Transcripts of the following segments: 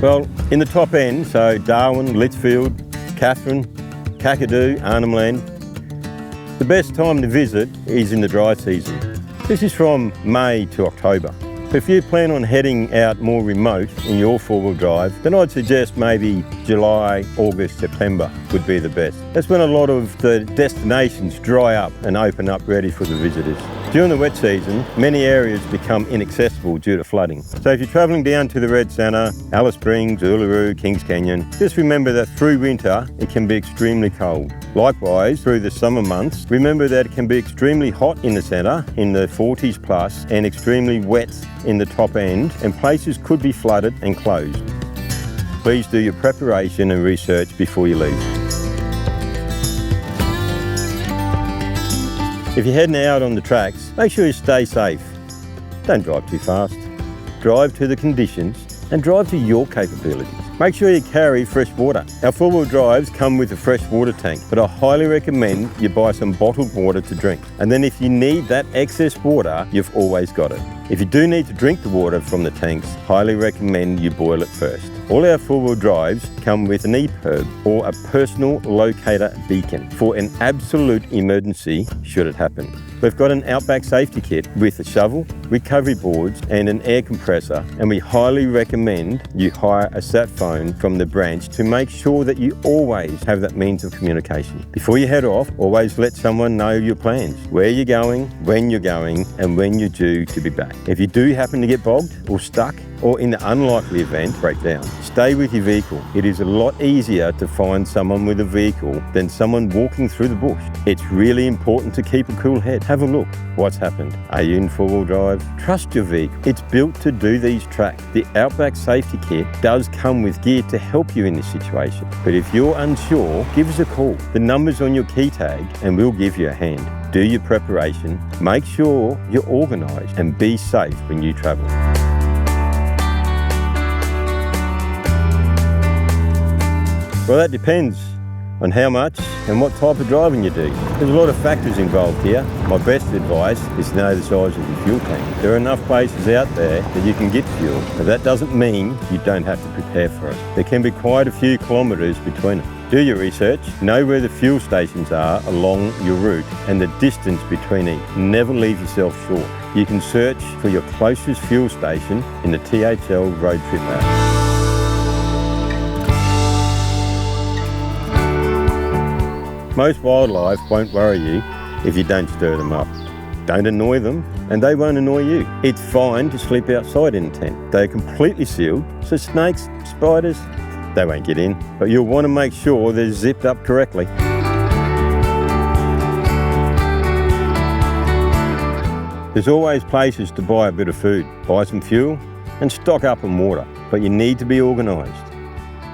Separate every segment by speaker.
Speaker 1: Well, in the top end, so Darwin, Litchfield, Catherine, Kakadu, Arnhem Land, the best time to visit is in the dry season. This is from May to October. If you plan on heading out more remote in your four-wheel drive, then I'd suggest maybe July, August, September would be the best. That's when a lot of the destinations dry up and open up ready for the visitors. During the wet season, many areas become inaccessible due to flooding. So if you're travelling down to the Red Centre, Alice Springs, Uluru, Kings Canyon, just remember that through winter, it can be extremely cold. Likewise, through the summer months, remember that it can be extremely hot in the centre, in the 40s plus, and extremely wet in the top end, and places could be flooded and closed. Please do your preparation and research before you leave. If you're heading out on the tracks, make sure you stay safe. Don't drive too fast. Drive to the conditions and drive to your capabilities. Make sure you carry fresh water. Our four-wheel drives come with a fresh water tank, but I highly recommend you buy some bottled water to drink. And then if you need that excess water, you've always got it. If you do need to drink the water from the tanks, highly recommend you boil it first. All our four-wheel drives come with an EPIRB, or a personal locator beacon, for an absolute emergency should it happen. We've got an Outback safety kit with a shovel, recovery boards and an air compressor, and we highly recommend you hire a sat phone from the branch to make sure that you always have that means of communication. Before you head off, always let someone know your plans, where you're going, when you're going, and when you're due to be back. If you do happen to get bogged or stuck, or in the unlikely event, break down, stay with your vehicle. It is a lot easier to find someone with a vehicle than someone walking through the bush. It's really important to keep a cool head. Have a look. What's happened? Are you in four-wheel drive? Trust your vehicle. It's built to do these tracks. The Outback safety kit does come with gear to help you in this situation. But if you're unsure, give us a call. The number's on your key tag and we'll give you a hand. Do your preparation, make sure you're organised, and be safe when you travel. Well, that depends on how much and what type of driving you do. There's a lot of factors involved here. My best advice is to know the size of your fuel tank. There are enough places out there that you can get fuel, but that doesn't mean you don't have to prepare for it. There can be quite a few kilometres between them. Do your research, know where the fuel stations are along your route and the distance between each. Never leave yourself short. You can search for your closest fuel station in the THL road trip app. Most wildlife won't worry you if you don't stir them up. Don't annoy them and they won't annoy you. It's fine to sleep outside in a tent. They're completely sealed, so snakes, spiders, they won't get in. But you'll want to make sure they're zipped up correctly. There's always places to buy a bit of food, buy some fuel and stock up on water, but you need to be organised.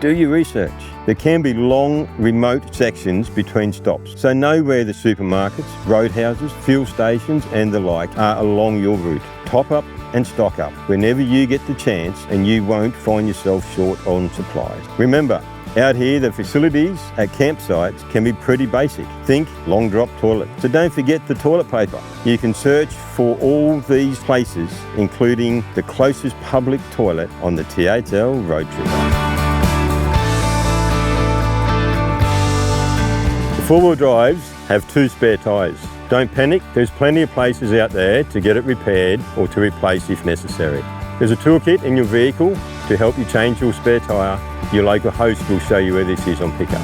Speaker 1: Do your research. There can be long, remote sections between stops, so know where the supermarkets, roadhouses, fuel stations and the like are along your route. Top up and stock up whenever you get the chance and you won't find yourself short on supplies. Remember, out here the facilities at campsites can be pretty basic. Think long drop toilet. So don't forget the toilet paper. You can search for all these places, including the closest public toilet on the THL road trip. Four-wheel drives have 2 spare tyres. Don't panic, there's plenty of places out there to get it repaired or to replace if necessary. There's a toolkit in your vehicle to help you change your spare tyre. Your local host will show you where this is on pickup.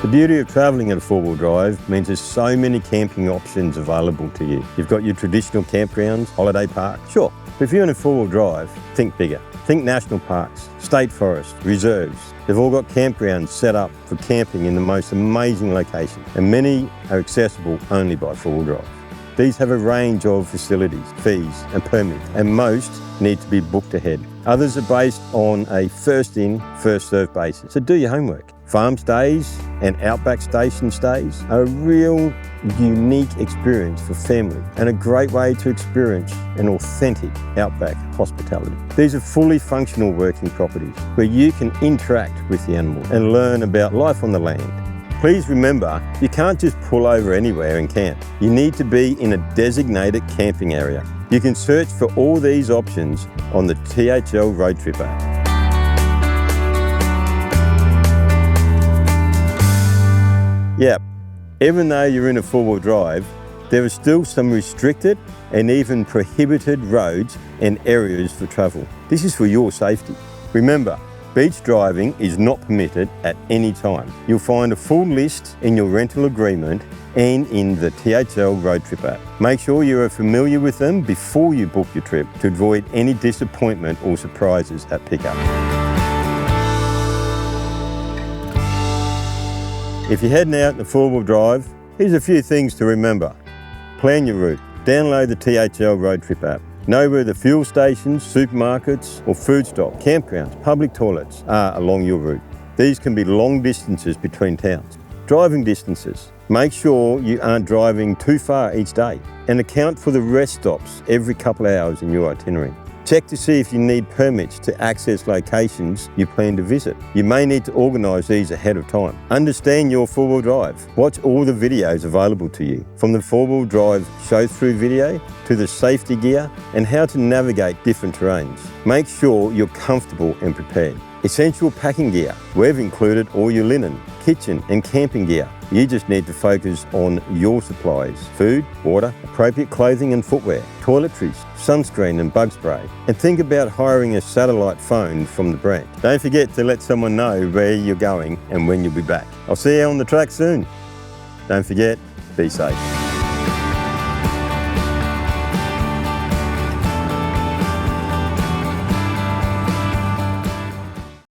Speaker 1: The beauty of travelling in a four-wheel drive means there's so many camping options available to you. You've got your traditional campgrounds, holiday parks, sure. But if you're in a four-wheel drive, think bigger. Think national parks, state forests, reserves. They've all got campgrounds set up for camping in the most amazing locations, and many are accessible only by four-wheel drive. These have a range of facilities, fees and permits, and most need to be booked ahead. Others are based on a first-in, first-served basis, so do your homework. Farm stays and Outback station stays are a real unique experience for family and a great way to experience an authentic Outback hospitality. These are fully functional working properties where you can interact with the animal and learn about life on the land, Please remember, you can't just pull over anywhere and camp. You need to be in a designated camping area. You can search for all these options on the THL Road Trip app. Yep, even though you're in a four-wheel drive, there are still some restricted and even prohibited roads and areas for travel. This is for your safety. Remember, beach driving is not permitted at any time. You'll find a full list in your rental agreement and in the THL Road Trip app. Make sure you are familiar with them before you book your trip to avoid any disappointment or surprises at pickup. If you're heading out in a four-wheel drive, here's a few things to remember. Plan your route. Download the THL Road Trip app. Know where the fuel stations, supermarkets or food stops, campgrounds, public toilets are along your route. These can be long distances between towns. Driving distances. Make sure you aren't driving too far each day and account for the rest stops every couple of hours in your itinerary. Check to see if you need permits to access locations you plan to visit. You may need to organise these ahead of time. Understand your four-wheel drive. Watch all the videos available to you, from the four-wheel drive show-through video to the safety gear and how to navigate different terrains. Make sure you're comfortable and prepared. Essential packing gear. We've included all your linen, kitchen and camping gear. You just need to focus on your supplies: food, water, appropriate clothing and footwear, toiletries, sunscreen and bug spray. And think about hiring a satellite phone from the branch. Don't forget to let someone know where you're going and when you'll be back. I'll see you on the track soon. Don't forget, be safe.